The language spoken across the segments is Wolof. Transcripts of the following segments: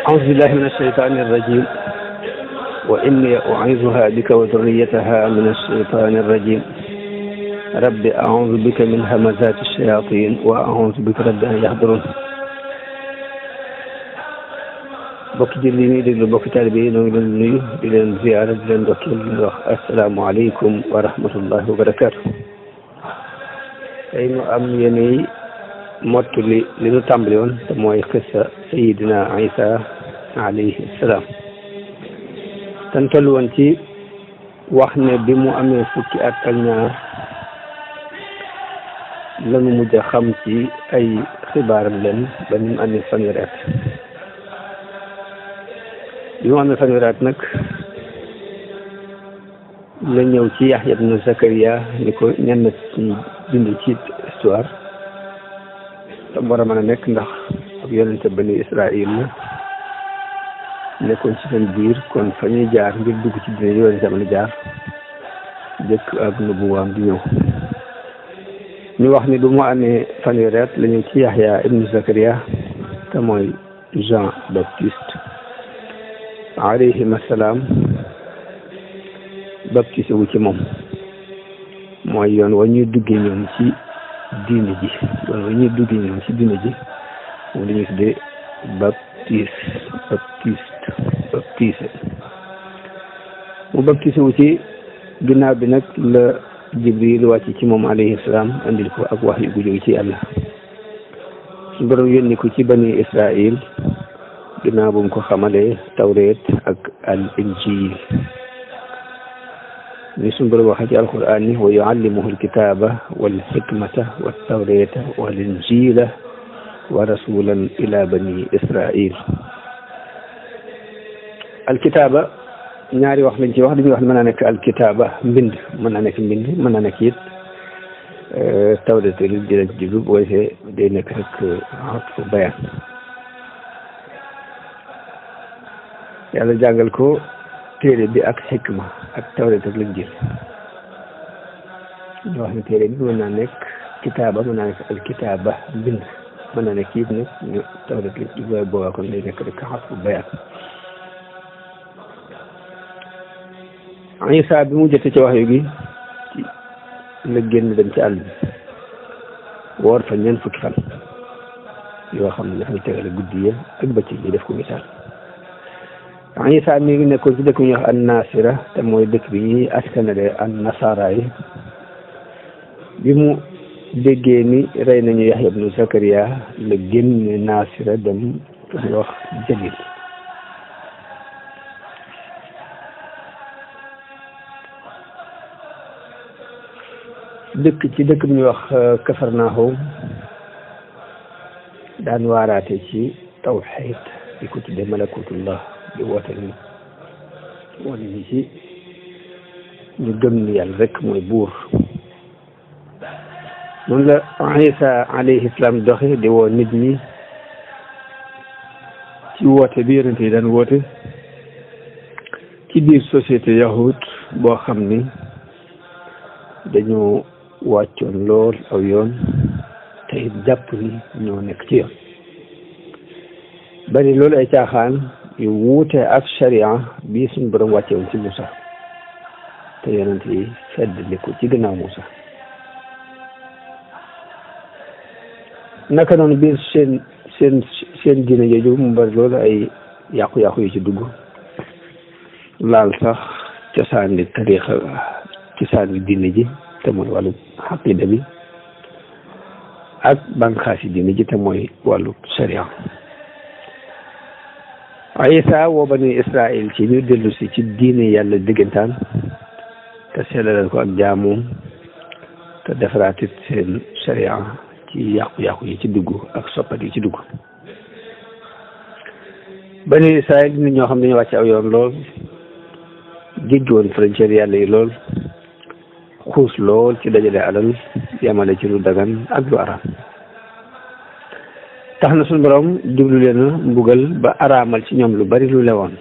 أعوذ بالله من الشيطان الرجيم وإني أعيذها بك وذريتها من الشيطان الرجيم رب أعوذ بك من همزات الشياطين وأعوذ بك رب أن يحضرون bokki julli yi ñuy déglu bokki taalibe yi ñoo ngi leen nuyu di leen ziyaara di leen ndokkeel di wax asalaamaaleykum wa rahmatullahi wa barakaatu. tey ñu am yéenay mottali li ñu tàmbali woon te mooy xissa sayidina Isa alayhi salaam tan toll woon ci wax ne bi mu amee fukki at ak ñaar lanu mujj a xam ci ay xibaaram leen ba ni mu amee fanweeri at bi mu amee fanweeri at nag la ñëw ci Yaxya ibnu Zakariya ni ko ñenn ci bind ci histoire te war a mën a nekk ndax ak yonente bani Israil la nekkoon ci seen biir kon fa ñuy jaar ngir dugg ci dina yonente mën a jaar jëkk ak nubuwaam di ñëw ñu wax ni bu mu amee fanweeri at la ñëw ci Yaxya ibnu Zakariya te mooy Jean Baptiste alayhim assalaam baptisé wu ci moom mooy yoon wa ñuy duggee ñoom ci diine ji yoon wa ñuy duggee ñoom ci diine ji moom la ñuy tuddee baptisé mu baptisé wu ci ginnaaw bi nag la Jibril wàcc ci moom alayhi salaam andil ko ak wax yu gu jóge ci yàlla su borom yónni ko ci bani Israil ginnaaw bu mu ko xamalee tawreet ak al injil ni suñu borom waxee ci alquran ni wa yuallimuhu alkitaba wal hikmata wat tawreta wal injila wa rasulan ila bani Israil alkitaba ñaari wax lañ ci wax dañuy wax ne mën naa nekk alkitaba mbind mën naa nekk mbind mën naa nekk it tawreet li jëlee ci jublu boo defee day nekk rek atfu bayaan yàlla jàngal ko téere bi ak xikma ak tawreet ak linjiil ñu wax ne téere bi mën naa nekk kitaaba mën naa nekk al kitaaba bind mën naa nekk it nag ñu tawreet la ci booy boobaa kon day nekk rek xatfu bayaan Isa bi mu jotee ci wax yu gi la génn dem ci àll bi woor fa ñeent fukki fan yoo xam ne dafay tegale guddi ya ak bëccëg yi def ko misaal Isa mi ngi nekkoon ci dëkk bu ñuy wax an Nasira te mooy dëkk bi ñuy askanale an Nasara yi bi mu déggee ni rey nañu Yaxya ibnu Zakariya la génne Nasira dem fu ñuy wax Jalil dëkk ci dëkk bi ñuy wax Kafarnaahum daan waaraate ci tawxiid di ko tudde malakutullah di woote ni wane ni ci ñu gëm ni yàlla rek mooy buur noonu la Isa alayhi salaam doxe di woo nit ñi ci woote bi yonent yi daan woote ci biir société yahud boo xam ni dañoo wàccoon lool aw yoon te it jàpp ni ñoo nekk ci yoon bari loolu ay caaxaan yu wuute ak sharia bii suñu borom wàcce woon ci Moussa te yonent yi feddali ko ci gannaaw Moussa naka noonu biir seen diine jooju mu bari loolu ay yàqu-yàqu yu ci dugg laal sax cosaani tariixa cosaani diine ji te mooy wàllu xaqida bi ak bànqaasi diine ji te mooy wàllu sharia Isa woo bani Israil ci ñu dellu si ci diine yàlla diggantaan te sellalal ko ak jaamoom te defaraatit seen sharia ci yàqu-yàqu yi ci dugg ak soppat yi ci dugg. Bani Israël nit ñoo xam ne dañu wàcc aw yoon lool jéggi woon frontière yàlla yi lool xuus lool ci dajale alal yamale ci lu dagan ak lu araam tax na suñu borom jublu leen a mbugal ba araamal ci ñoom lu bari lu lewoon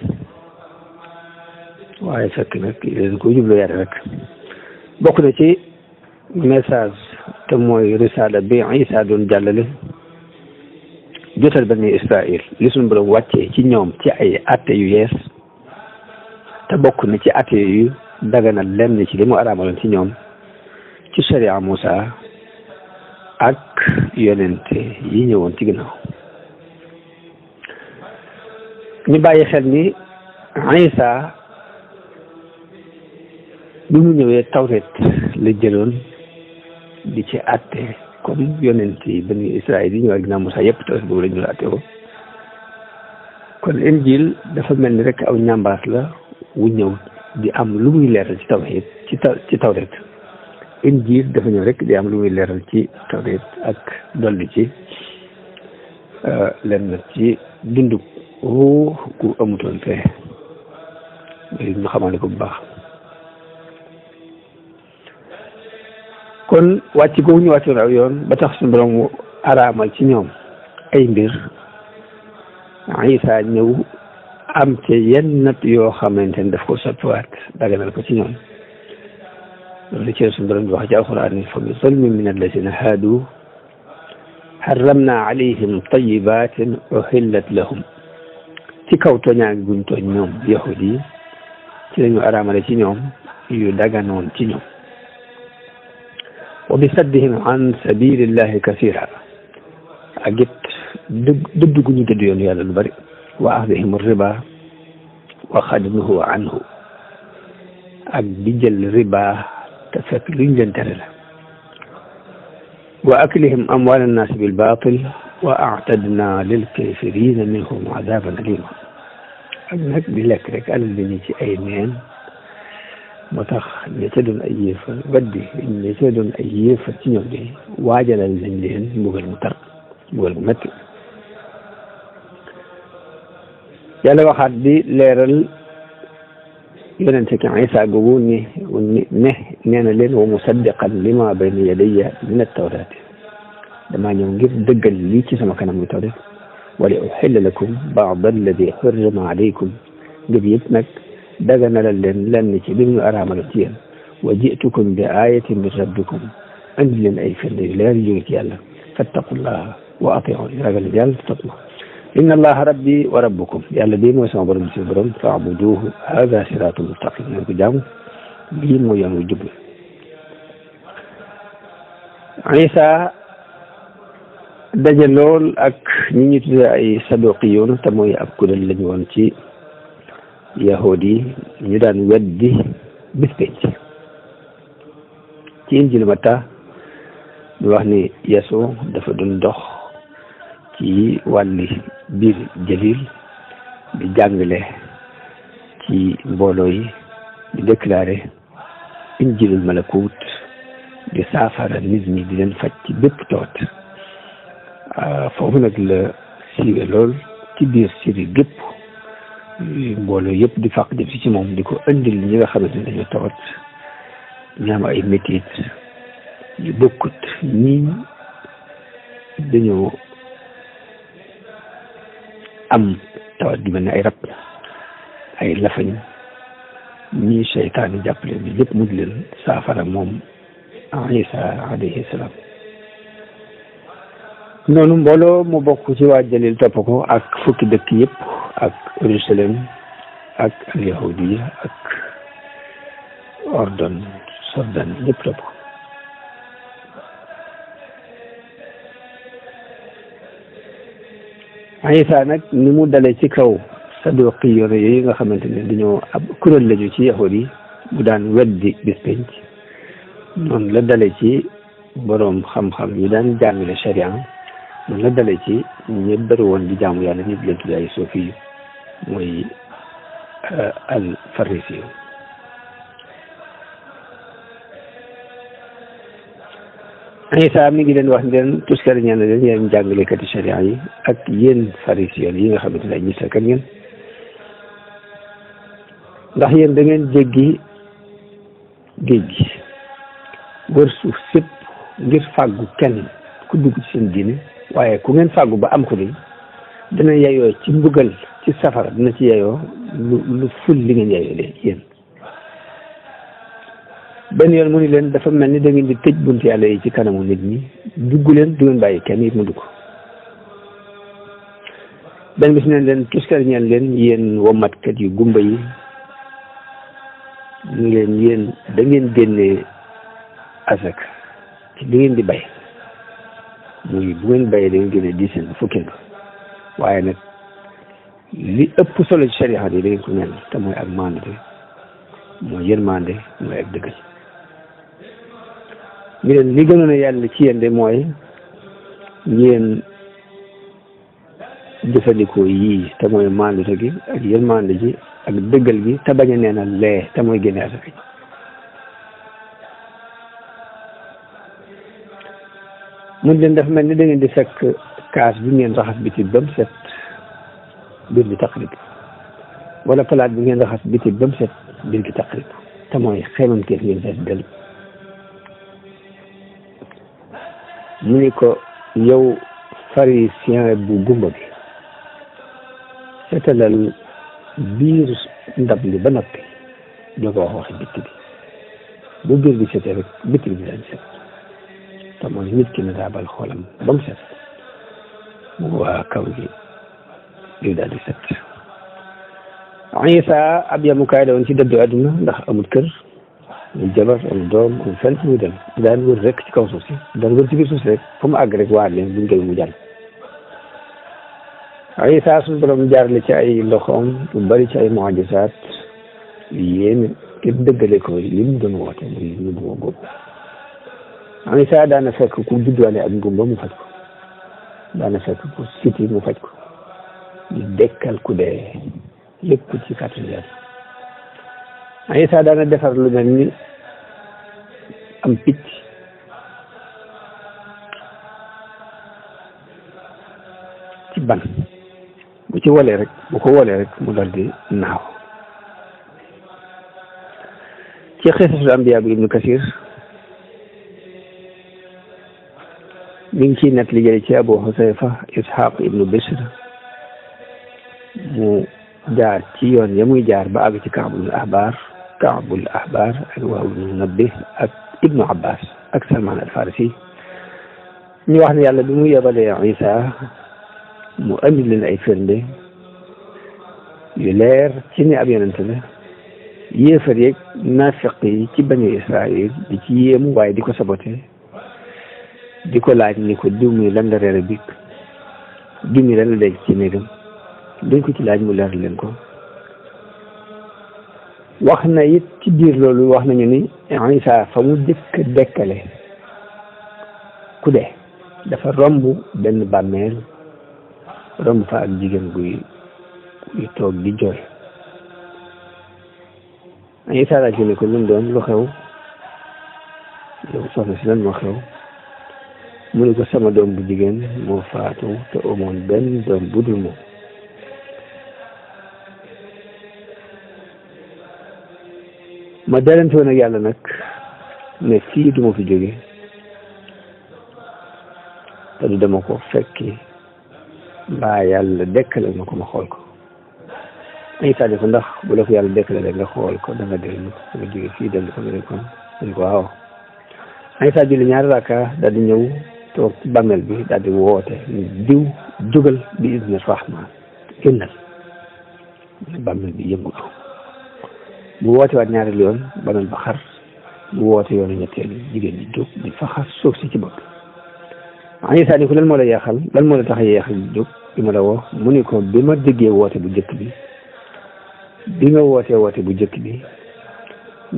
waaye fekk nag leen ko jublu yare rek bokk na ci message te mooy risaala bi Isa doon jàllale jotal Bani Israël li suñu borom wàccee ci ñoom ci ay atte yu yees te bokk na ci atte yu daganal lenn ci li mu araamaloon ci ñoom ci sharia Musa ak yonente yi ñëwoon ci ginnaaw ñu bàyyi xel ni Isa bi mu ñëwee tawret la jëloon di ci atte comme yonente yi Bani Israël yi ñëwaat ginnaaw Musa yëpp tawret boobu la ñu la atte ko kon injil dafa mel ni rek aw ñambaas la wu ñëw di am lu muy leeral ci tawhid ci tawret injil dafa ñëw rek di am lu muy leeral ci tawret ak dolli ci lenn ci dundu ruux ku amutoon fee ñu xamale ko bu baax kon wàcc googu ñu wàccoon aw yoon ba tax suñu borom araamal ci ñoom ay mbir Isa ñëw am ci yenn natt yoo xamante ne daf ko soppiwaat daganal ko ci ñoom loolu ci suñu borom bi wax ci alquran ni fa bi zulmin min allazina haadu harramna alayhim tayibatin uhillat lahum ci kaw tooñaa guñ tooñ ñoom yahudi yi ci lañu araamale ci ñoom yu daganoon ci ñoom wa bi saddihim an sabilillahi kasira ak it dëdd gu ñu dëdd yoon yàlla lu bari wa akhdihim riba wa xadnuhu anhu ak di jël riba te fekk luñ leen tere la wa aklihim amwal annas bil batil wa a'tadna lil kafirina minhum adaban alima ak nag di lekk rek alal li ñu ci ay neen moo tax ña ca doon ay yéefar weddi ña ca doon ay yéefar ci ñoom de waajalal nañ leen mbugal mu tar mbugal mu metti yàlla waxaat di leeral yonente ki Isa googu nee na leen wa musaddiqan lima bayna yadayya min at-tawrat damaa ñëw ngir dëggal lii ci sama kanam gi tawrat wa li uhilla lakum ba'da alladi hurrima alaykum ngir yëpp nag daganalal leen lenn ci li ñu araamaloon ci yéen wa ji'tukum bi ayatin min rabbikum andi leen ay firnde yu leer yu jóge ci yàlla fattaqullaha wa ati'un ragal yàlla tatma inna allaha rabbi wa rabbukum yàlla bii mooy sama borom bi si borom fa'buduhu hada siratul mustaqim nañ ko jaamu lii mooy yoon wu jub Isa daje lool ak ñi ñu tudde ay saduqiyoon te mooy ab kuréel lañu woon ci yahudi ñu daan weddi bis penc ci injil Matta ñu wax ni Yesu dafa doon dox ci wàlli biir jalil di jàngale ci mbooloo yi di déclaré injilul malakut di saafara nit ñi di leen faj ci bépp tawat foofu nag la siiwe lool ci biir Syrie gépp mbooloo yëpp di fàq jëm si ci moom di ko indil ñi nga xamante ne dañoo tawat ñaam ay métit yu bokkut ñii dañoo am tawat di mel ne ay rab ay lafañ ñii seytaane jàppale ni lépp mu di leen saafara moom Isa alayhi salaam noonu mbooloo mu bokk ci waa Jalil topp ko ak fukki dëkk yëpp ak Jérusalem ak al yahudiya ak Ordon Jordan ñëpp topp ko Isa nag ni mu dalee ci kaw saduqi yooyu nga xamante ne dañoo ab kuréel lañu ci yahudi yi bu daan weddi bis penc noonu la dalee ci boroom xam-xam yi daan jàngale sharia noonu la dalee ci ñi bëri woon di jaamu yàlla ñi leen tudd ay sofi mooy al farisi Isa mi ngi leen wax leen tuskari ñaan leen yéen jàngalekati sharia yi ak yéen pharisiens yi nga xamante ne ay ñisakat ngeen ndax yéen da ngeen jéggi géej gi wër suuf sépp ngir fàggu kenn ku dugg ci seen diine waaye ku ngeen fàggu ba am ko di dina yeyoo ci mbugal ci safara dina ci yeyoo lu ful li ngeen yeyoo de yéen benn yoon mu ni leen dafa mel ni da ngeen di tëj bunt yàlla yi ci kanamu nit ñi dugg leen du ngeen bàyyi kenn it mu dugg benn bis neen leen tuskari ñeen leen yéen womatkat yu gumba yi ñu leen yéen da ngeen génnee asak ci li ngeen di bay muy bu ngeen bayee da ngeen génnee 10 fukkeel waaye nag li ëpp solo ci sharia yi da ngeen ko ñaan te mooy ak maandute mooy yërmande mooy ak dëggal ñu leen li gënoon a yàlla ci yéen de mooy ngeen jëfandikoo yii te mooy maandute gi ak yërmande ji ak dëggal gi te bañ a neenal lee te mooy génne asaka ji mun leen dafa mel ni da ngeen di fekk kaas bi ngeen raxas biti ba mu set biir bi taqrib wala palaat bi ngeen raxas biti ba mu set biir gi taqrib te mooy xeymamteef ngeen fees del mu ni ko yow pharisien bu gumba bi setalal biir ndab li ba noppi doo ko wax waxi bitti bi bu biir bi setee rek bitti bi daal di set te mooy nit ki na daabal xoolam ba mu set mu waa kaw gi lii daal di set Isa ab yamukaay la woon ci dëddu àdduna ndax amul kër amul jabar amul doom amul fenn fu muy dem daan wër rek ci kaw suuf si daan wër ci biir suuf si rek fu mu àgg rek waa leen buñ koy mu jàll Isa suñu borom jaarale ci ay loxoom lu bari ci ay mu'jizaat yéen képp dëggale ko li mu doon woote muy ñu bu góob Isa daana fekk ku judduwaale ak ngumba mu faj ko daana fekk ku siti mu faj ko di dekkal ku dee lépp ci kàttan Yàlla Isa daana defar lu mel ni am picc ci ban bu ci wolee rek bu ko wolee rek mu dal di naaw ci xisasul ambiya bi Ibnu Kasir mi ngi ciy net li jële ci Abu Husayfa Ishaq ibnu Bishr mu jaar ci yoon ya muy jaar ba àgg ci Kaabul Ahbar ak Wahb ibnu Munabbih ak Ibnu Abbas ak Salman al Farisi ñu wax ne yàlla bi mu yebalee Isa mu andi leen ay firnde yu leer ci ne ab yonent la yéefar yeeg naafiq yi ci bani Israël di ci yéemu waaye di ko sabote di ko laaj ni ko diw mi lan la reere bi diw mi lan la denc ci néegam dañ ko ci laaj mu leer leen ko wax na it ci biir loolu wax nañu ni Isa fa mu jëkk dekkale ku dee dafa romb benn bàmmeel romb fa ak jigéen guy toog di jooy Isa laaj ne ko lu mu doon lu xew yow soxna si lan moo xew mu ne ko sama doom bu jigéen moo faatu te amoon benn doom bu dul moom ma dalante woon ak yàlla nag ne fii du ma fi jóge te du dama ko fekki mbaa yàlla dekkale ma ko ma xool ko Isa ne ko ndax bu la ko yàlla dekkale rek nga xool ko da nga dellu nga jóge fii dellu ko nga ne ko waaw Isa julli ñaari raaka daal di ñëw toog ci bàmmeel bi daal di woote diw jógal bi izni rahman génnal bàmmeel bi yëngutu mu woote waat ñaari yoon bàmmeel ba xar mu woote yoonu ñetteel jigéen ñi jóg di fa xar suuf si ci bopp Isa ni ko lan moo la yeexal lan moo la tax a yeexal jóg bi ma la woo mu ni ko bi ma déggee woote bu njëkk bi nga wootee woote bu njëkk bi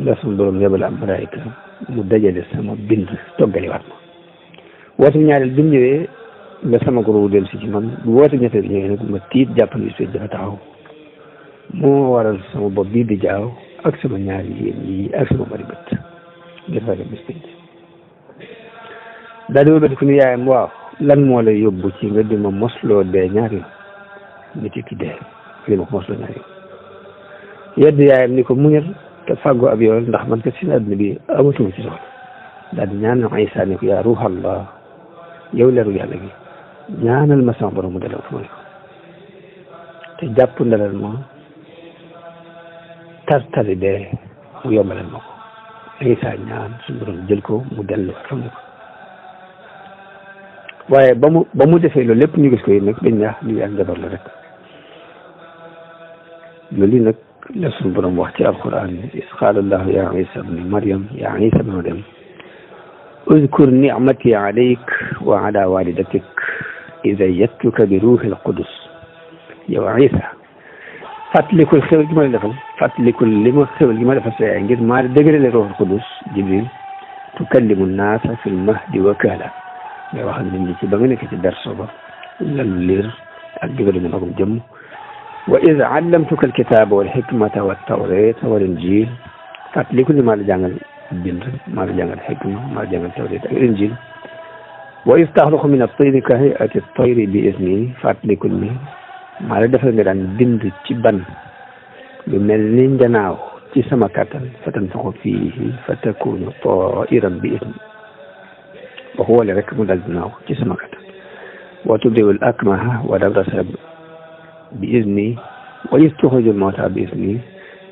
la suñu borom yebal am malaayika mu dajale sama bind toggaliwaat ma woote bi ñaareel bi mu ñëwee nga sama goro dellu si ci man bu woote ñetteel bi ñëwee nag ma tiit jàpp ni suy dafa taxaw moo waral sama bopp bii di jaaw ak sama ñaari yéen yi ak sama bari bët ngir ragal bis pénc daal di wëlbati ku ni yaayam waaw lan moo la yóbbu ci nga di ma mosloo dee ñaari yoon nit ki dee li ma ko mosloo ñaari yoon yedd yaayam ni ko muñal te fàggu ab yoon ndax man kat seen adduna bi amatuma ci soxla daal di ñaanal Isa ni ko yaa ruuxallah yow leeru yàlla gi ñaanal ma sama borom mu dalal fu ma ne ko te jàpp ndalal ma tartali dee mu yombalal ma ko Isa ñaan suñu borom jël ko mu dellu fa mu ne ko waaye ba mu defee loolu lépp ñu gis ko yi nag dañ ñaax lii ak jabar la rek loolu nag la suñu borom wax ci alquran is qaala allahu ya isa bni maryam ya isa bni maryam uzkur nicmati alayk wa ala walidatik id ayyadtuka bi ruuhi alqudus yow isa fàttalikul xéwal gi ma la defal fàttalikul li ma xéwal gi ma defal sa yaay ngir maa dëgërale ruuhul qudus jibril tukallimu nnaasa fi lmahdi wa kahla ngay wax ak nit ñi ci ba nga nekk ci berso ba lalu liir ak digaluñu magum jëmm wa id allamtuka alkitaba wal hikmata wa tawrata wal injil fàttaliku ni maa la jàngal bind maa la jàngal xikma maa la jàngal tawrat ak injil wa id taxluqu min at-tayri ka hay'ati at-tayri bi izni fàttaliku ni maa la defal nga daan bind ci ban lu mel ni njanaaw ci sama kattan fa tanfuxu fiihi fa takunu tairan bi izni ba xoole rek mu dal dinaaw ci sama kattan wa tubri'ul akmaha wa abrasa bi izni wa tuxrijul mawta bi izni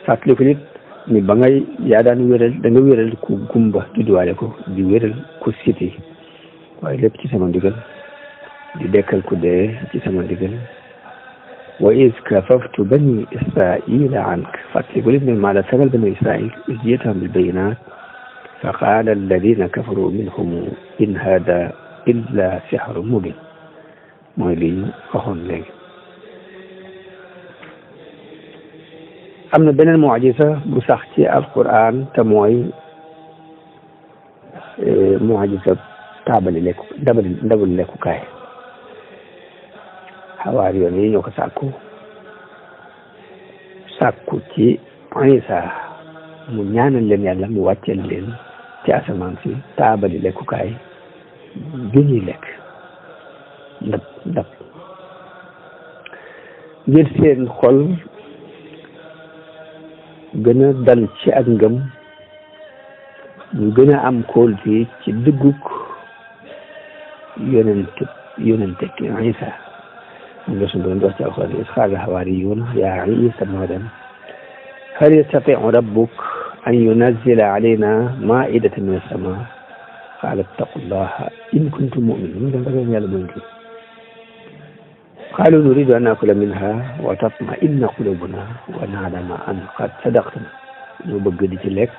fàttaliku nit ni ba ngay yaa daan wéral da nga wéral ku gumba judduwaale ko di wéral ku siti waaye lépp ci sama ndigal di dekkal ku dee ci sama ndigal wa iz kafaftu bani israila ank fàttaliku nit ne maa la sagal bani israil iz ji'tahum bil bayyinaat fa qaala alladina kafaru minhum in hada illa sihrun mubin mooy li ñu waxoon léegi am na beneen mucjisa bu sax ci alquran te mooy mucjisa taabali lekku ndabali lekkukaay xawaar yoon yi ñoo ko sàkku ci Isa mu ñaanal leen yàlla mu wàcceel leen ci asamaan si taabali lekkukaay bi ñuy lekk ndab ngir seen xol gën a dal ci ak ngëm ñu gën a am kóolute ci dëggug yonente ki Isa moom la suñu doon wax ci alxuraan is qaala hawaariyuun yaa Isa bna Maryam hal yastatiu rabbuk an yunazzila alayna maa'idatan min as-samaa qaala ittaqullaha in kuntum mu'minin dem ragal yàlla mooy ngi qaalu nuriidu an naakula minha wa tatma'inna quluubuna wa na'lama an qad sadaqtana ñu bëgg di ci lekk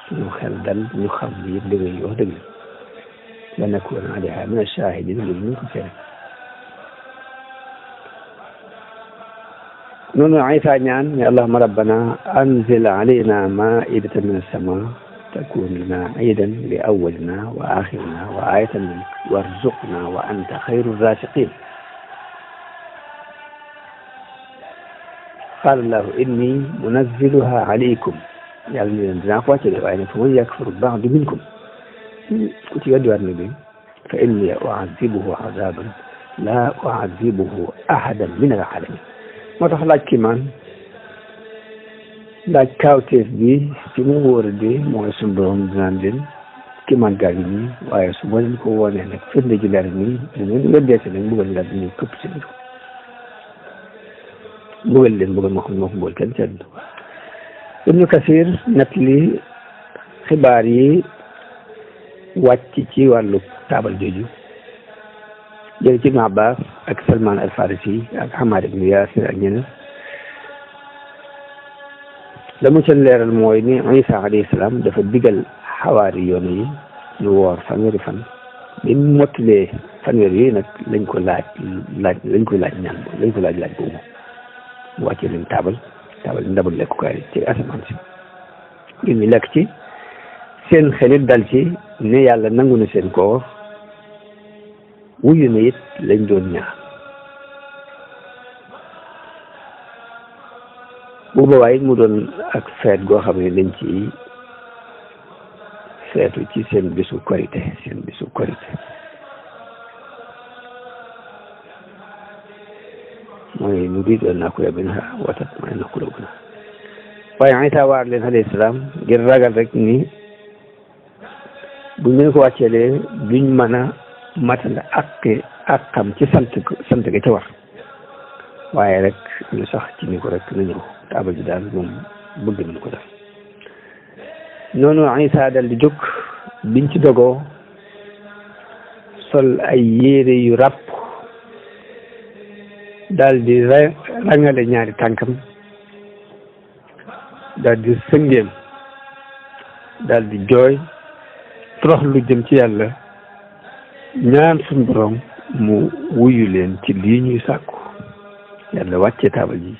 suñu xel dal ñu xam ni yëpp dëgg yi wax dëgg la nakuuna alayha mina ash-shaahidiin loolu ñu ko seere noonu Isa ñaan ne allahumma rabbana anzil alayna maa'idatan min as-samaa takun lana iidan li awwalina wa aaxirina wa aayatan minka warzuqna wa anta xayru raaziqiin qaala allahu inni munazziluha alaykum yàlla ni leen dinaa ko wàcce de waaye nag fa man yakfur ba'du minkum ku ci weddiwaat na bi fa inni u'azzibuhu azaban la u'azzibuhu ahadan min al-'aalamiin moo tax laaj kiimaan laaj kaawteef bi ci mu wóor di mooy suñu borom dinaan leen kiimaan gaa ngi nii waaye su ma leen ko woonee nag firnde ji leer nii dinañ weddeete nag mbugal nga dañuy këpp si biir mbugal leen mbugal moo xam ne moo ko mbugal kenn ci àdduna Ibnu Kasir nett li xibaar yi wàcc ci wàllu taabal jooju jël ci Ibnu Abbas ak Salman al Farisi ak Hamad ibnu Yasir ak ñeneen la mu ca leeral mooy ni Isa alayhi salaam dafa digal xawaari yoon yi ñu woor fanweeri fan bi mu mottalee fanweeri yi nag lañ ko laaj ñaan lañ ko laaj boobu mu wàccee leen taabal ndabal lekkukaay ci asamaan si ngir ñu lekk ci seen xelit dal ci ne yàlla nangu na seen koor wuyu na it lañ doon ñaan bu boobaa it mu doon ak feet goo xam ne dañ ci feetu ci seen bisu korite mooy nuriidu an naakula minhaa wa tatma'inna quluubunaa waaye Isa waar leen alayhi salaam ngir ragal rek ni buñ leen ko wàcceelee duñ mën a matal ak xam ci sant ga ca war waaye rek ñu sax ci ni ko rek na ñëw taabal ji daal moom bëgg nañ ko def noonu Isa dal di jóg biñ ci dogoo sol ay yére yu ràpp daal di rangale ñaari tànkam daal di sëngeem daal di jooy torox lu jëm ci yàlla ñaan suñ borom mu wuyu leen ci lii ñuy sàkku yàlla wàccee taabal ji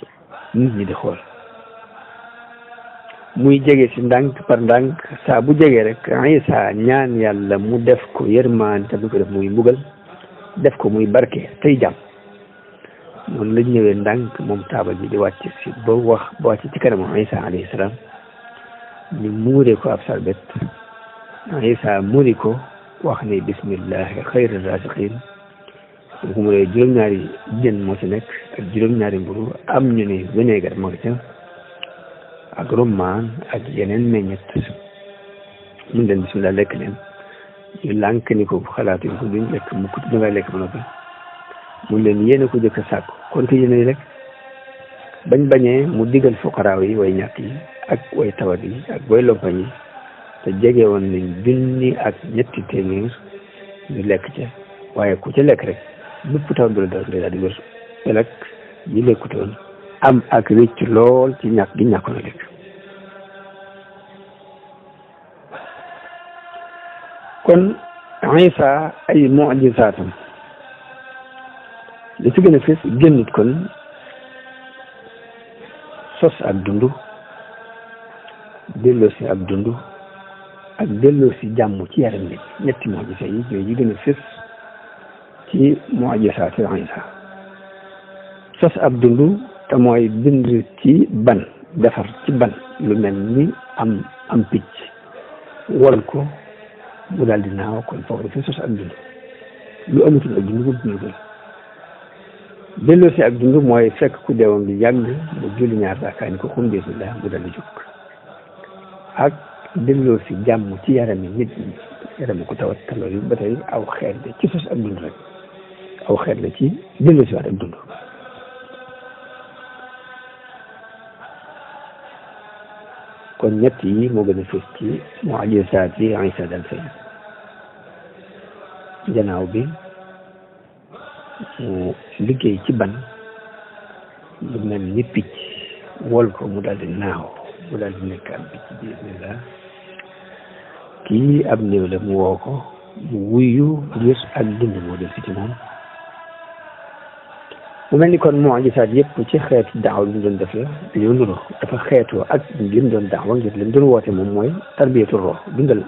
nit ñi di xool muy jege si ndànk par ndànk saa bu jege rek Isa ñaan yàlla mu def ko yërmaan te du ko def muy mbugal def ko muy barke tey jàmm noonu lañ ñëwee ndànk moom taabal ji di wàcc si ba wàcc ci kanamu Isa alayhi salaam ñu muuree ko ab sarbet Isa muri ko wax ne bismillahi xayri raziqin ñu ko muree juróom-ñaari jën moo ci nekk ak juróom-ñaari mburu am ñu ne vinaigre moo ca ak rummaan ak yeneen meññet mun leen bismillah lekk leen ñu lànk ni ko xalaatuñ ko duñ lekk mukk da ngay lekk ba noppi mun leen yéene ko jëkk a sàkku kon te yéene rek bañ bañee mu digal fuqaraaw yi way ñàkk yi ak way tawat yi ak way lompañ yi te jege woon nañ junni ak ñetti téeméer ñu lekk ca waaye ku ca lekk rek bépp taw bi la daal di wér te nag ñi lekkutoon am ak rëcc lool ci ñàkk gi ñàkkoon a lekk kon Isa ay mu'jizaatam li ci gën a fës génnut kon sos ak dund delloo si ak dund ak delloo si jàmm ci yaram nit ñetti mu'jiza yi yooyu yi gën a fës ci mu'jizaati Isa sos ak dund te mooy bind ci ban defar ci ban lu mel ni am picc wol ko mu daal di naaw kon foofu dafay sos ak dund lu amatul ak dund bu dund delloo si ak dund mooy fekk ku deewam bi yàgg mu julli ñaar rakaa ni ko xum bismillah mu daal di jóg ak delloo si jàmm ci yarami nit ñi yarami ku tawat te loolu ba tey aw xeet la ci sos ak dund rek aw xeet la ci delloo si waat ak dund kon ñett yi moo gën a fës ci mu'jizaat yi Isa dal fay janaaw bi mu liggéey ci ban lu mel ni picc wol ko mu daal di naaw mu daal di nekk ab picc bi bismillah kii ab néew la mu woo ko mu wuyu ngir ak dund moo del si ci moom mu mel ni kon mu'jizaat yëpp ci xeetu daaw li mu doon def la dañoo nuru dafa xeetoo ak li mu doon daawa ngir li mu doon woote moom mooy tarbiyatu ruux dundal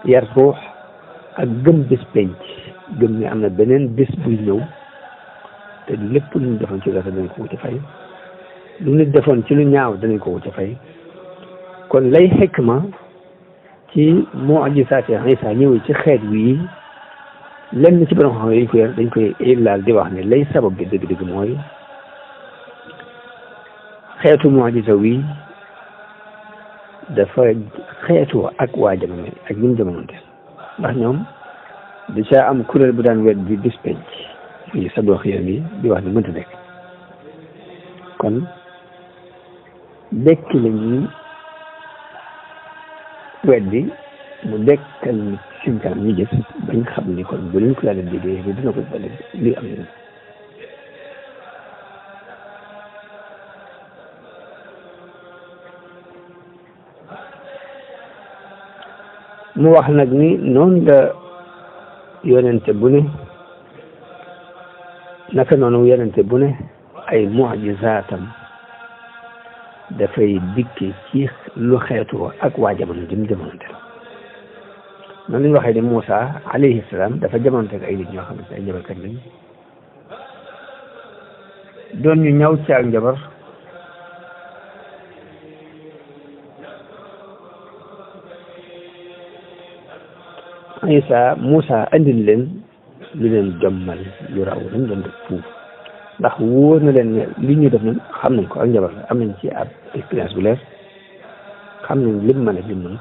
yar ruux ak gëm bés penc gëm ni am na beneen bés buy ñëw te lépp lu ñu defoon ci rafet danañ ko wuti fay lu nit defoon ci lu ñaaw danañ ko wuti fay kon lay xikma ci mu'jizaat Isa ñëwee ci xeet wii lenn ci borom xam dañ koy laal di wax ne lay sabab bi dëgg-dëgg mooy xeetu mu'jiza wi dafa xeetu ak waa jamono ak ñun jamononte ndax ñoom da caa am kuréel bu daan wet bi bis penc yi sa dox yéen bi di wax ne mënta nekk kon dekki la ñuy wet bi mu dekkal nit seen kanam ñu gis bañ xam ni kon bu leen ko yàlla déggee bi dina ko bale li am na mu wax nag ni noonu la yonente bu ne naka noonu yonente bu ne ay mu'jizaatam dafay dikke ci lu xeetu ak waa jamono jëm jamononte noonu lañu waxee ne Moussa alayhi salaam dafa jamononte ak ay nit ñoo xam ne ay njabarkat lañ doon ñu ñaw ci ak njabar Moussa andil leen lu leen jommal lu raw lañ doon def fuuf ndax wóor na leen ne li ñu def ñun xam nañ ko ak njabar la am nañ ci ab expérience bu leer xam nañ lim mën a lim mën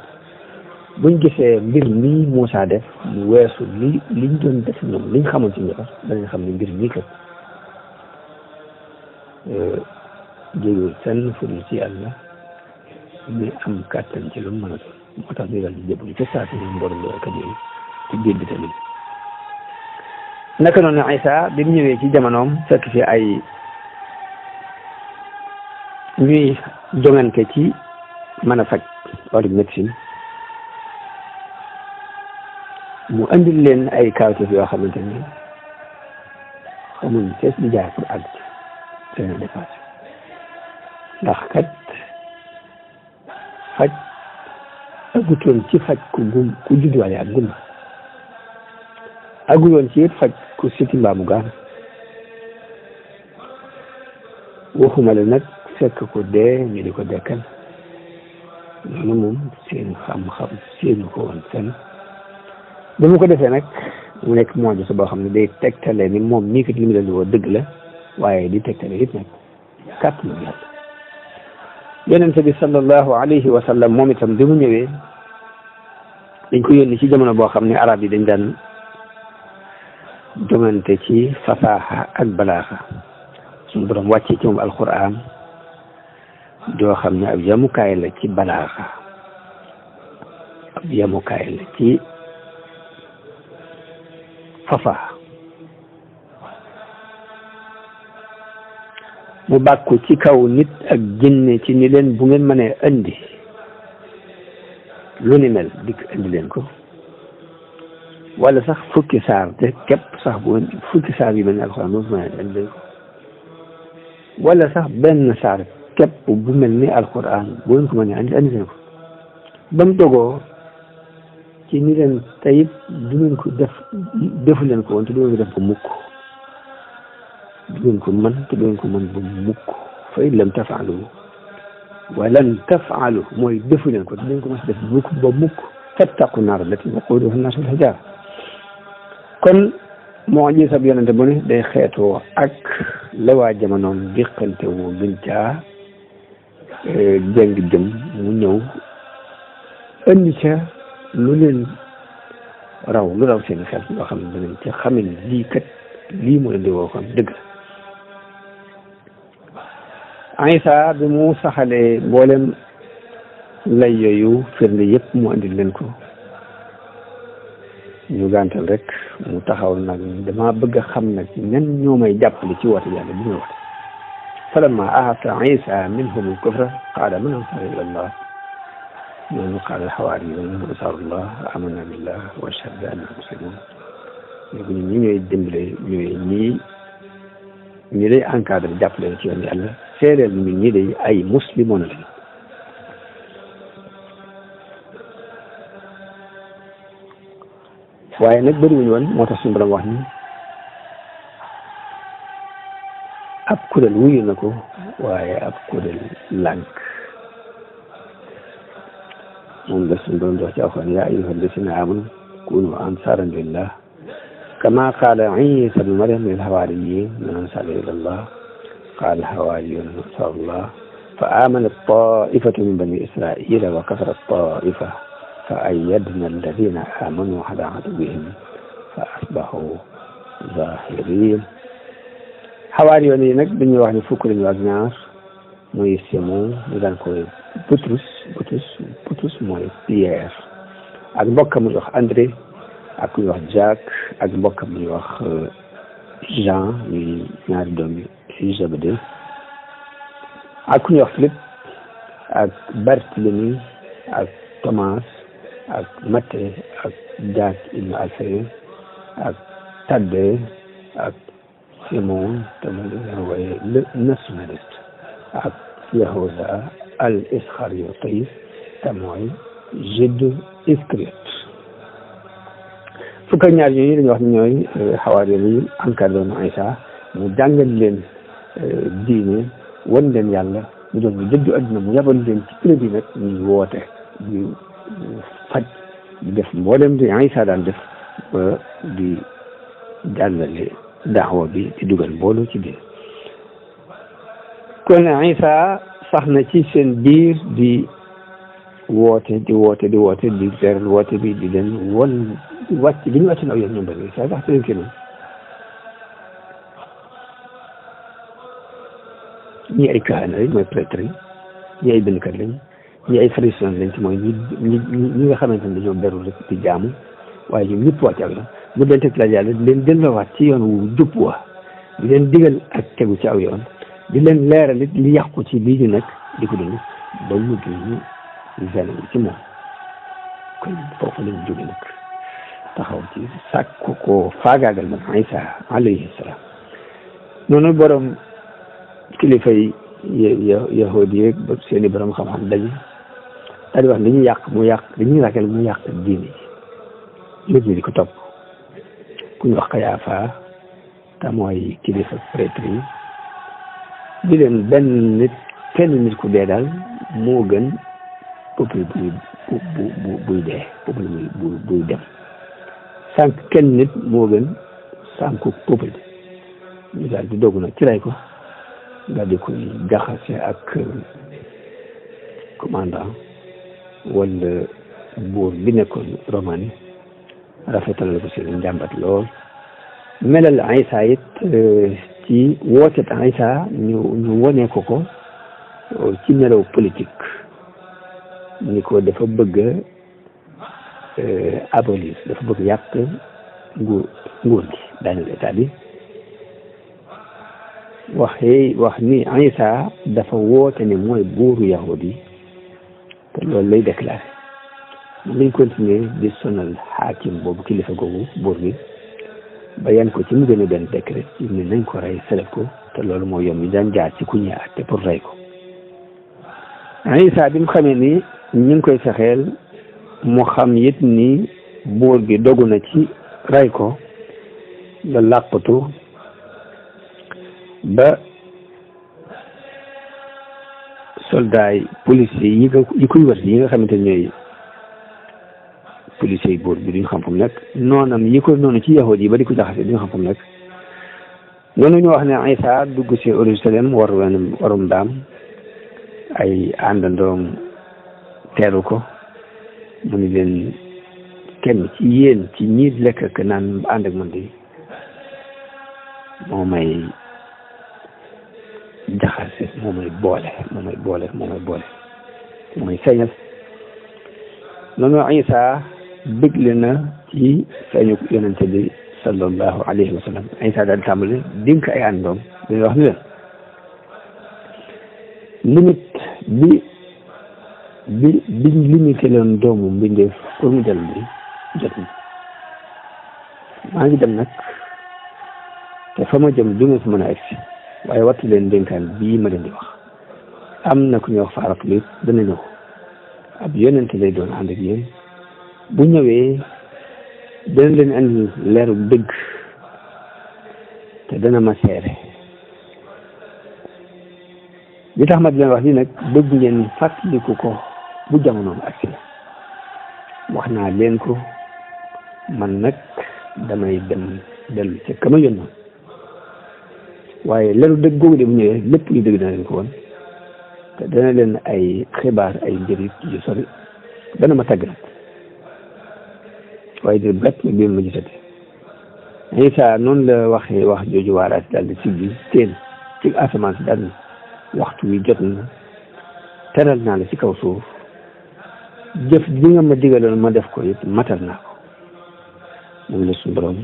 buñ gisee mbir mii Moussa def mu weesu liñ doon def ñoom liñ xamoon ci njabar danañ xam ne mbir mii kat jógewul fenn fu dul ci yàlla mi am kàttan ci lu mu mën a doon moo tax ñu daal di jébbalu ca saa si ñoom mboolem kat yooyu ci biir bi tamit naka noonu Isa bi mu ñëwee ci jamonoom fekk fi ay ñuy jongante ci mën a faj wàllu médecine mu andil leen ay kawteef yoo xamante ni xamuñ fees di jaar pour àgg ci seen dépassé ndax kat faj aggutoon ci faj ku judduwaale ak gumba agguloon ci it faj ku siti mbaamu gaan waxuma la nag fekk ko dee ñu di ko dekkal loolu moom seen xam-xam seenu ko woon fenn ba mu ko defee nag mu nekk mooju sa boo xam ne day tegtale ni moom mii kat li mu dal woo dëgg la waaye di tegtale it nag kàttanu yàlla yonente bi sallallahu alayhi wa sallam moom itam bi mu ñëwee dañ ko yónni ci jamono boo xam ne arab yi dañ daan jongante ci fasaaxa ak balaaxa suñu borom wàccee ci moom alquran joo xam ne ab yamukaay la ci balaaxa ab yamukaay la ci fasaaxa mu bàkku ci kaw nit ak jinne ci ni leen bu ngeen mënee indi lu ni mel dikk indi leen ko wala sax fukki saar te képp sax bu fukki saar yu mel ne alxuraan boo mënee indi leen ko wala sax benn saar képp bu mel ni alxuraan bu ngeen ko mënee indi leen ko ba mu dogoo ci ni leen tayit du ngeen ko defu leen ko woon te du ngeen ko def ko mukk du ngeen ko mën te du ngeen ko mën ba mukk fa in lam tafaalu walan tafaalu mooy defu leen ko te du ngeen ko mën def mukk ba mukk fattaqu naar allati waquuduha an-naas wal hijaara kon moo ji sab yonente bu ne day xeetoo ak la waa jamonoom diqante woo gën caa jàng jëm mu ñëw indi ca lu leen raw lu raw seen xel loo xam ne danañ ca xamin lii kat lii mu leen di woo kon dëgg Isa bi mu saxalee mboolem lay yooyu firnde yëpp mu andil leen ko ñu gàntal rek mu taxaw nag dama bëgg a xam nag ñan ñoo may jàppale ci woote yàlla bi muy woote falamma ahassa Isa minhum al-kufra qaala man ansaari ila Allah noonu qaala al-hawaariyuuna ansaarullah amanna billah wa ashhadu bi annaa muslimuun léegi ñun ñi ñooy dimbale ñooy ñi lay encadré jàppale ci yoon yàlla seedeel ñun ñi day ay muslimoon lañ waaye nag bëriwuñu woon moo tax suñu borom wax ni ab kuréel wuyu na ko waaye ab kuréel lànk moom la suñu borom di wax ci alxuraan yaa ayyuha allazina aamanu kunu ansaaran lillah كما قال عيسى بن مريم للحواريين من أنصار إلى الله قال الحواريون أنصار الله فآمنت طائفة من بني إسرائيل وكفرت طائفة فأيدنا الذين آمنوا على عدوهم فأصبحوا ظاهرين حواريون yi nag dañuy wax ne fukk lañu ak ñaar muy Simon ñu daan koy Butrus mooy Pierre ak mbokkam mu wax André ak ku ñuy wax Jacques ak mbokkam ñuy wax Jean ñuy ñaari doom yi Zébédée ak ku ñuy wax Philippe ak Barthélemy ak Thomas ak Matthieu ak Jacques ibn Alphaeus ak Thaddée ak Simon te mu wooye le nationaliste ak Yahuda al Iscariote te mooy Jude Iscariote fukk ak ñaar yooyu dañuy wax ne ñooy xawaari yi encadré na Isa mu jàngal leen diine wan leen yàlla ñu doon ñu jëddu adduna mu yabal leen ci kuréel yi nag ñuy woote di faj di def mboolem di Isa daan def ba di jàllale daawa bi di dugal mbooloo ci biir kon Isa sax na ci seen biir di woote di teral woote bi di leen won wàcc bi ñu wàcc na aw yoon ñoom bani Israël sax leen kenn ñi ay kaana lañ mooy prêtre yi ñi ay bindkat lañ ñi ay pharisiens lañ ci mooy ñi nga xamante ne dañoo beru rek di jaamu waaye ñoom ñëpp wàcc aw yoon mu leen teg la yàlla di leen delloowaat ci yoon wu jub wa di leen digal ak tegu ci aw yoon di leen leeral it li yàqu ci bii ñu nekk di ko dund ba mujj ñu zen ci moom kon foofu lañ jóge nag taxaw ci sàkku ko faagaagal man Isa alayhi salaam noonu borom kilifa yi yahudi yeeg ba seen i borom xam-xam dañu daal di wax dañuy dañuy ragal mu yàq diine ji lépp ñi di ko topp ku ñu wax Kayaafa te mooy kilifa prêtre yi di leen kenn nit ku dee daal moo gën peuple buy dee peuple buy dem sànq kenn nit moo gën sànku peuple ñu daal di dogu nag ci ray ko daal di koy jaxase ak commandant wala buur bi nekkoon Romain rafetal la ko seen njàmbat lool melal Isa it ci wootet Isa ñu wone ko ci melaw politique ni ko dafa bëgg abolir dafa bëgg yàq nguur gi daaneel état bi wax ni Isa dafa woote ne mooy buuru yahudi te loolu lay déclaré lañ continuer di sonal xaakim boobu kilifa googu buur bi ba yan ko ci mu gën a benn décret ci ne nañ ko rey seleb ko te loolu moo yom ñu daan jaar ci ku ñuy àtte pour rey ko Isa bi mu xamee ni ñu ngi koy fexeel mu xam it ni buur bi dogu na ci rey ko la làqatu ba soldat yi policiers yi koy wër yi nga xamante ne ñooy policiers yi buur bi duñu xam fu mu nekk noonam yi ko noonu ci yahudi yi ba di ko jaxase duñu xam fu mu nekk noonu ñu wax ne Isa dugg si Jérusalem warum daam ay àndandoom teeru ko mu ni leen kenn ci yéen ci ñi lekk ak naan ànd ak man di moo may jaxase moo may boole mooy feeñal noonu Isa bégle na ci feeñu yonente bi sallallahu alayhi wa sallam Isa daal di tàmbali dénk ay àndoom dañuy wax ni leen limite bi limité leen doomu mbindeef pour mu dellu bi jot na maa ngi dem nag te fa ma jëm du ma fi mën a egsi waaye wattu leen dénkaan bii ma leen di wax am na ku ñuy wax Faarak bi dana ñëw ab yonente lay doon ànd ak yéen bu ñëwee dana leen andi leeru dëgg te dana ma seere li tax ma di leen wax ni nag bëgg ngeen fàttaliku ko bu jamonoom agsi wax naa leen ko man nag damay dellu ca ka ma yónnoon waaye leeru dëgg googu de bu ñëwee lépp lu dëgg dana leen ko woon te dana leen ay xibaar ay njëriñ yu sori dana ma tàgg nag waaye di bett bi ma gisati Isa noonu la waxee wax jooju waaraat daal di siggi teen ci asamaan si daal waxtu wi jot na teral naa la ci kaw suuf jëf bi nga ma digaloon ma def ko it matal naa ko moom la suñu borom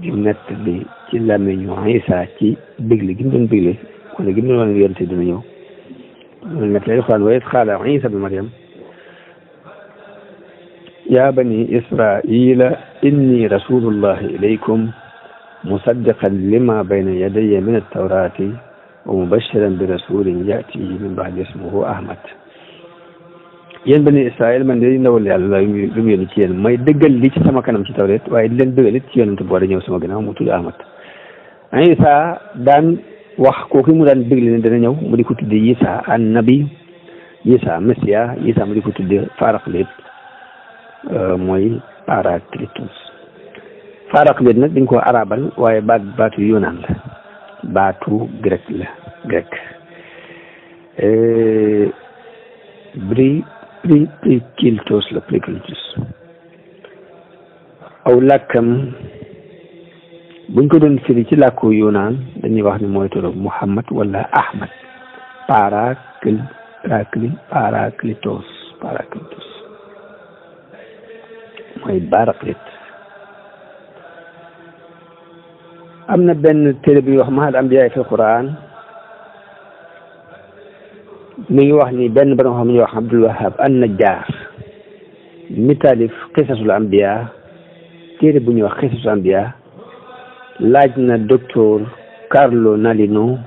di nett bi ci làmmiñu Isa ci bégle gi mu doon bégle wala gi mu doon wane yonte dina ñëw loolu nett lay xaan wa iz qaala Isa ibnu Maryam yaa bani israila inni rasulullahi ilaykum musaddiqan lima bayna yadayya min at-tawrati wa mubashiran bi rasulin yati min ba'di ismuhu Ahmad yéen bani Israël man de ndawal yàlla lu mu yónni ci yéen may dëggal li ci sama kanam ci tawreet waaye di leen dëggal it ci yonent bu war a ñëw sama gannaaw mu tudd Ahmad Isa daan wax kooku mu daan dëggal ne dana ñëw mu di ko tudde Isa an nabi Isa Messia Isa mu di ko tudde Paraclet mooy Paracletus Paraclet nag dañ ko arabal waaye baatu yunaan la baatu grec la grec Prikiltos la Prikiltos aw làkkam buñ ko doon firi ci làkku Yunaan dañuy wax ni mooy turu Muhammad wala Ahmad. Paraklitos mooy Baraqlit. am na benn téere bi wax Mahal Ambiyaa fi Quran mi ngi wax ni benn borom xam ne ñuy wax Abdul Wahab an-Najjar mi taalif Qisasul Ambiyaa téere bu ñuy wax Qisasul Ambiyaa laaj na docteur Carlo Nalino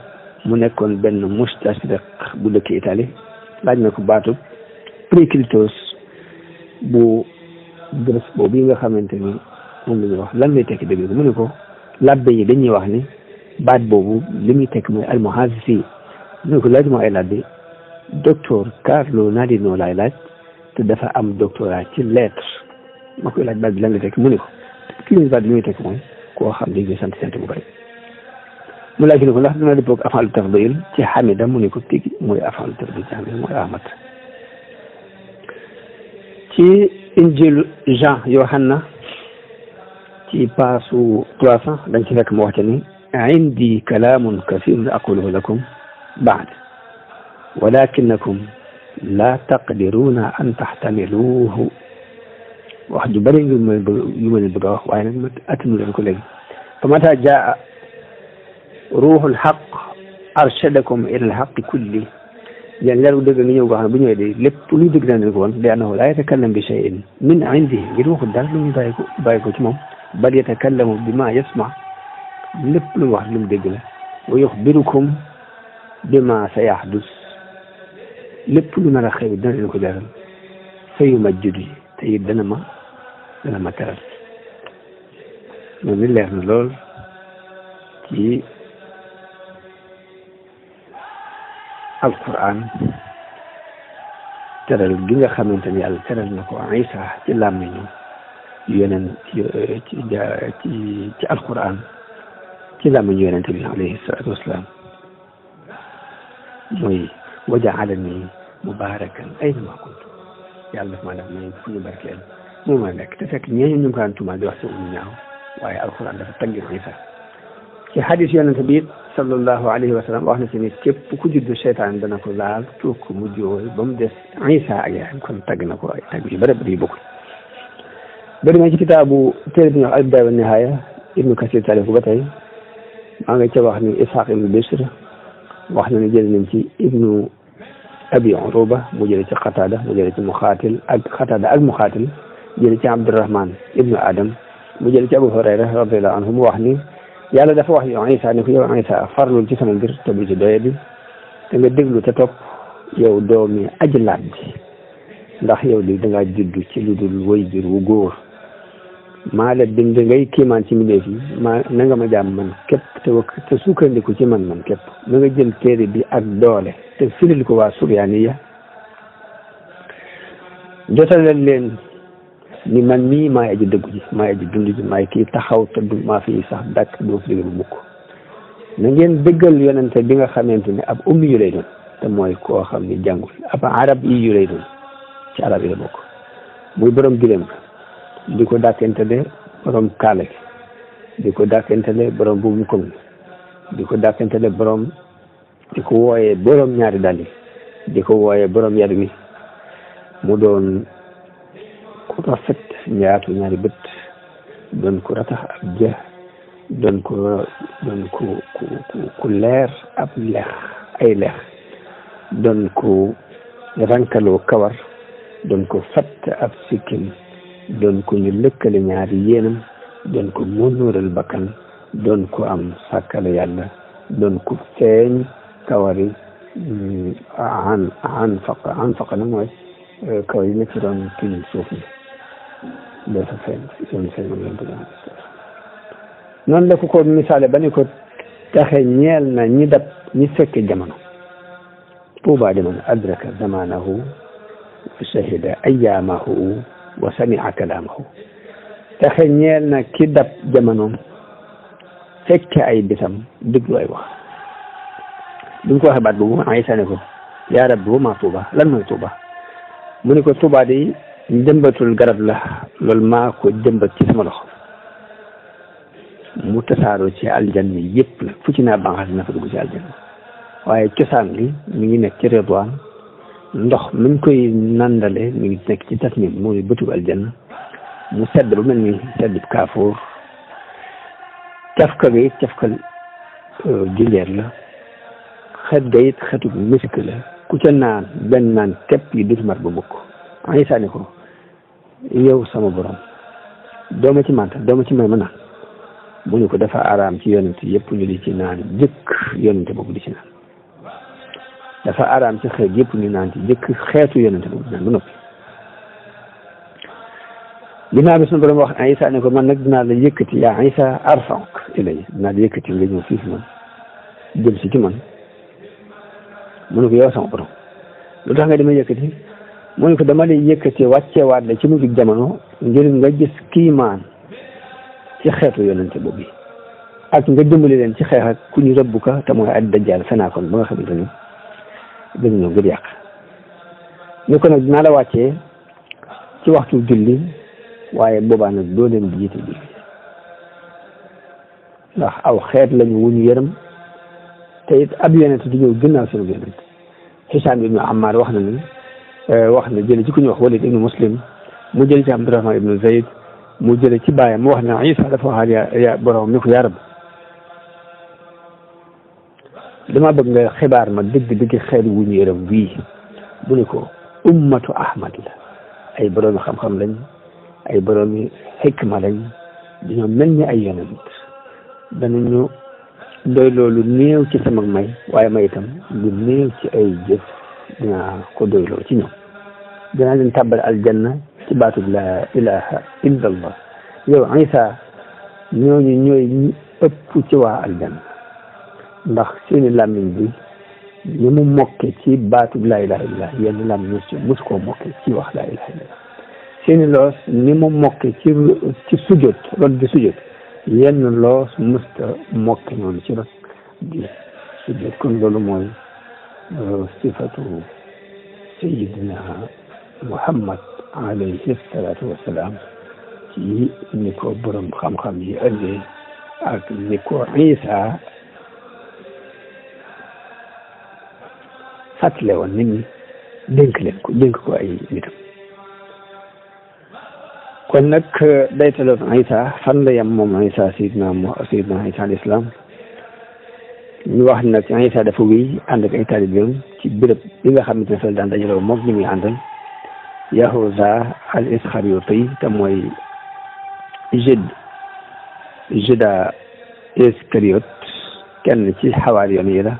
mu nekkoon benn mustashriq bu dëkk Italie laaj na ko baatu Prikiltos bu Grèce boobu yi nga xamante ni moom la ñuy wax lan lay tekki dëgg mu ne ko labbe yi dañuy wax ni baat boobu li muy tekk mooy almuhaasisi mu ne ko laaj moo ay labbe docteur Carlo Nalino laay laaj te dafa am doctorat ci lettre ma koy laaj baat bi lan lay tekki mu ne ko kii baat bi li muy tekk mooy koo xam ne sant bu bëri mu laaj ne ko ndax dina dëppoo ak afaalu tafdil ci Hamida mu ne ko tigi mooy afaalu tafdil ci Hamida mooy Ahmad. ci injil Jean Yohanna ci paasu 300 dañ ci fekk mu wax ni indi kalaamun kasiirun aquluhu lakum ba'd walakinakum la taqdiruuna an taxtamiluuhu wax ju bëri yu ma leen bëgg a wax waaye nag ma attanu leen ko léegi fa mata jaa ruuxul xaq arshadakum ila alxaqi kulli yéen leeru dëgg nga ñëw boo xam ne bu ñëwee de lépp luy dëgg daan leen ko woon li annahu laa yatakallam bi shay'in min indi ngir waxul dara lu ñu bàyyi ko ci moom bal yatakallamu bi ma yasma lépp lu mu wax lu mu dégg la wa yuxbirukum bi ma sa yahdus lépp lu nar a xew dina leen ko jaral fa yumajjidu te it dana ma teral loolu leer na lool ci alquran teral gi nga xamante ni yàlla teral na ko Isa ci làmmiñu yeneen ci alquran ci làmmiñu yonente bi alayhi salaatu wasalaam mooy wa ja'alani mubarakan aynama kuntu yàlla daf maa def may fu ñu barkeel moo ma nekk te fekk ñeeñu ñu ngi ko daan tuumaal di wax ci umu ñaaw waaye alquran dafa taggi Isa ci hadis yonente bi sallallahu alayhi wa sallam wax na ci ni képp ku juddu seytaan dana ko laal tuug ko mu jooy ba mu des Isa ak yaayam kon tagg na ko ay tagg yu bëri bëri yu bokkul bëri ma ci kitaabu téere bi ñuy wax al-Bidaaya wa Nihaaya Ibnu Kasir taalif ko ba tey maa nga ca wax ni Ishaq ibnu Bishr wax na ni jël nañ ci Ibnu Abi Uruba mu jële ci Qatada mu jële ci Muxaatil ak Muxaatil jële ci Abdurahman ibnu Adam mu jële ci Abu Hurayra radiyallahu anhu mu wax ni yàlla dafa wax yow Isa ni ko yow Isa farlul ci sama mbir te bu ci doye bi te nga déglu te topp yow doomi aji laat ji ndax yow li dangaa juddu ci lu dul waajur wu góor maa la bind ngay kiimaan ci mbindeef yi na nga ma jaam man képp te sukkandiku ci man képp na nga jël téere bi ak doole te firil ko waa Suryaaniya jotalal leen ni man mii maay aji dëggu ji maay aji dund ji maay kii taxaw te du maa fi sax dakk doo fi bu mukk na ngeen dëggal yonente bi nga xamante ne ab ummi yu lay doon te mooy koo xam ni jàngul ab arab yi yu lay doon ci arab yi la bokk muy borom gileem di ko dàkkantele borom kaala gi di ko dàkkantele borom buubu koŋ di ko dàkkantele borom di ko wooyee borom ñaari dàll yi di ko wooyee borom yar mi mu doon ku rafet ñaatu ñaari bët doon ku ratax ab jë doon ku leer ab lex ay lex doon ku rankaloo kawar doon ko fatt ab sikkim doon ko ñu lëkkale ñaari yéenam doon ko mënóoral bakkan doon ko am sàkkale yàlla doon ko feeñ kawari an faqa nag mooy kawar yi nekk ci doon tuñ suuf ni dafa feeñ doon feeñ moom lañ bëgg noonu la ko misaale ba ne ko taxe ñeel na ñi dab ñi fekke jamono tuuba jamono adraka zamanahu wa shahida ayyaamahu wa sami'a kalaamahu taxe ñeel na ki dab jamonoom fekke ay bisam déglu ay wax duñ ko waxee baat boobu Isa ne ko yaa rabbi wa maa Tuuba lan mooy Tuuba mu ne ko Tuuba de jëmbatul garab la loolu maa ko jëmbat ci sama loxo mu tasaaroo ci aljanna yëpp la fu ci naa banqaas na fa dugg ci aljanna waaye cosaan li mi ngi nekk ci Ridwaan ndox mi ngi koy nandale mi ngi nekk ci tasnim muy bëtub aljanna mu sedd ba mel ni sedd kaafoor cafka ga it cafka jinjeer la xet ga it xetu misk la ku ca naan benn naan képp yi dut mar ba mukk Isa ne ko yow sama borom dooma ci mànta dooma ci may ma naan mu ne ko dafa araam ci yonent yëpp ñu di ci naan jëkk yonent boobu di ci naan dafa araam ci xeet yëpp ñu naan ci jëkk xeetu yonent boobu di naan ba noppi ginnaaw bi suñu borom wax Isa ne ko man nag dinaa la yëkkati yaa Isa arfa'uka ilay dinaa la yëkkati nga ñëw fii fi man jëm si ci man mu ne ko yow sama borom lu tax nga dama yëkkati mu ne ko dama lay yëkkati wàcceewaat la ci mujj jamono ngir nga gis kiimaan ci xeetu yonente boobu ak nga dimbali leen ci xeex ak ku ñu rëbb ka te mooy ad dajjal fenaakoon ba nga xamante ni dañu ñëw ngir yàq ni ko nag dinaa la wàccee ci waxtu julli waaye boobaa nag doo leen di jiite julli ndax aw xeet lañu wuñu yërëm te it ab yonente di ñëw ginnaaw sunu yonente Hisaam ibnu Ammaar wax na ni wax na jële ci ku ñu wax Walid ibnu Muslim mu jële ci Abdurahmaan ibnu Zayd mu jële ci baayam mu wax ne Isa dafa waxaat yaa borom ni ko yaa Rabbi dama bëgg nga xibaar ma dëgg xeet wu ñu yërëm wii mu ne ko ummatu Ahmad la ay boroomi xam-xam lañ ay boroomi xikma lañ dañoo mel ni ay yonent danañu doy loolu néew ci sama may waaye may itam lu néew ci ay jëf dinaa ko doyloo ci ñoom dinaa leen tàbbal aljanna ci baatu la ilaha illa allah yow Isa ñooñu ñooy ñi ëpp ci waa aljanna ndax seeni làmmiñ bi ñu mu mokke ci baatu la ilaha illallah yenn làmmiñ mosu koo mokke ci wax la ilaha illallah seeni loos ni mu mokke ci sujjóot rot di sujjóot yenn loos musta mokke noonu ci rot di sujjóot kon loolu mooy sifatu sayidina Muhammad alayhi salaatu wasalaam ci ni ko borom xam-xam yi ëndee ak ni ko Isa fàttale woon nit ñi dénk ko ay nitam kon nag daytaloon Isa fan la yem moom Isa sayidina Isa al islam ñu wax nag Isa dafa wéy ànd ak ay taalibeem ci béréb bi nga xamante ne fa daan dajaloo moom ñu muy àndal Yahuza al Isxariyooti te mooy Juda Iskariyot kenn ci xawaar yoon yi la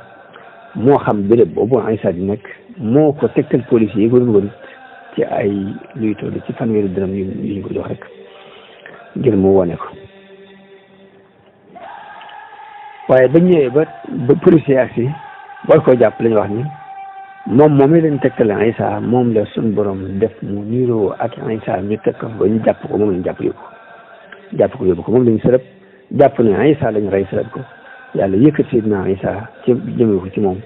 moo xam béréb boobu Isa di nekk moo ko tegtal police yi ko doon wër ci ay luy toll ci fanweeri dërëm yu ñu ko jox rek ngir mu wone ko waaye ba ñëwee ba police yi agsi war koo jàpp lañu wax ni moom i leen tegtal Isa moom la suñ borom def mu niiroo ak Isa ñu teg ko ba ñu jàpp ko moom lañu jàpp yóbbu ko moom lañu sërëb jàpp ne Isa lañu rey sërëb ko yàlla yëkkat Seydina Isa ci jëmee ko ci moom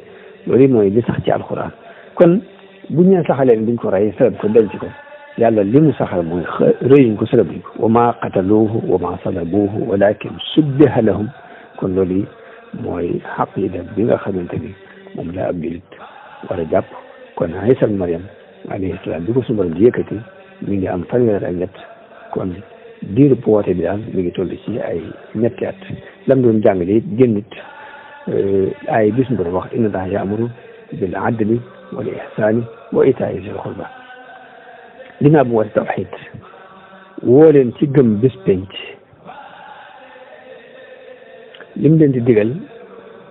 loolu mooy li sax ci alxuraan kon bu ñu saxalee ne duñ ko rey sërëb ko denc ko yàlla li mu saxal mooy rëyuñ ko sërëb ko wa maa qataluuhu wa maa salabuuhu walakin subbiha lahum kon loolu mooy xaqida bi nga xamante ni moom la ab julit war a jàpp kon Isa Maryam alayhi salaam bi ko suñu borom di yëkkati mi ngi am fanweer ak ñett kon diiru woote bi daal mi ngi toll ci ay ñetti at lam doon jàngale it génnit ay bis mu doon wax inna Allaha ya'muru bil adli wal ihsani wa itaa'i zil qurba dinaa bu woote tawxiid woo leen ci gëm bis penc lim leen di digal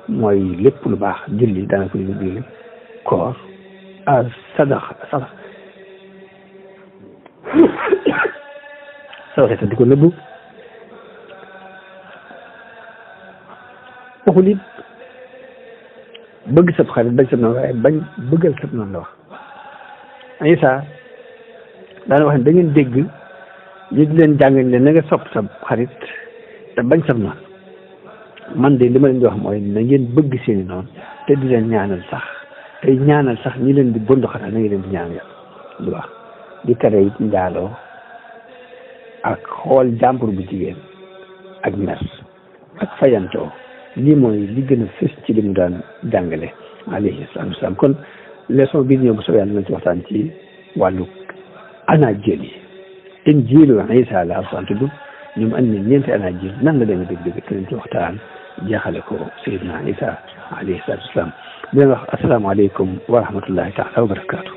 mooy lépp lu baax julli daana ko di digal koor a sadaqa te di ko nëbbu waxul it bëgg sab xarit bañ sab noonu waaye bañ bëggal sab noonu la wax Isa daana wax ne da ngeen dégg yi di leen jàng leen na nga sopp sab xarit te bañ sab noonu man de li ma leen di wax mooy na ngeen bëgg seeni noonu te di leen ñaanal sax tey ñaanal sax ñi leen di bënd xanaa na ngi leen di ñaan yàlla lu baax di tere it njaaloo ak xool jàmbur bu jigéen ak mer ak fayantoo lii mooy li gën a fës ci li mu daan jàngale alayhi salaatu wasalaam kon leçon bi ñëw bu soobee yàlla nañ ci waxtaan ci wàllu anaajil yi injiilu Isa la alxuraan tudd ñoom andi nañ ñeenti anaajil nan la demee dëgg-dëgg te nañ ci waxtaan jeexale ko Seydina Isa alayhi salaatu wasalaam di leen wax asalaamaaleykum wa rahmatullahi taala wa barakaatu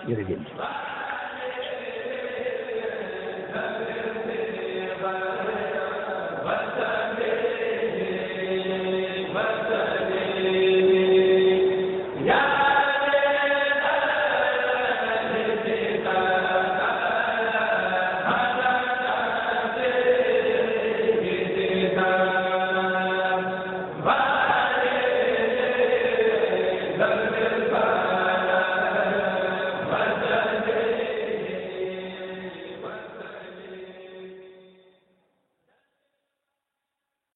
jërëjëf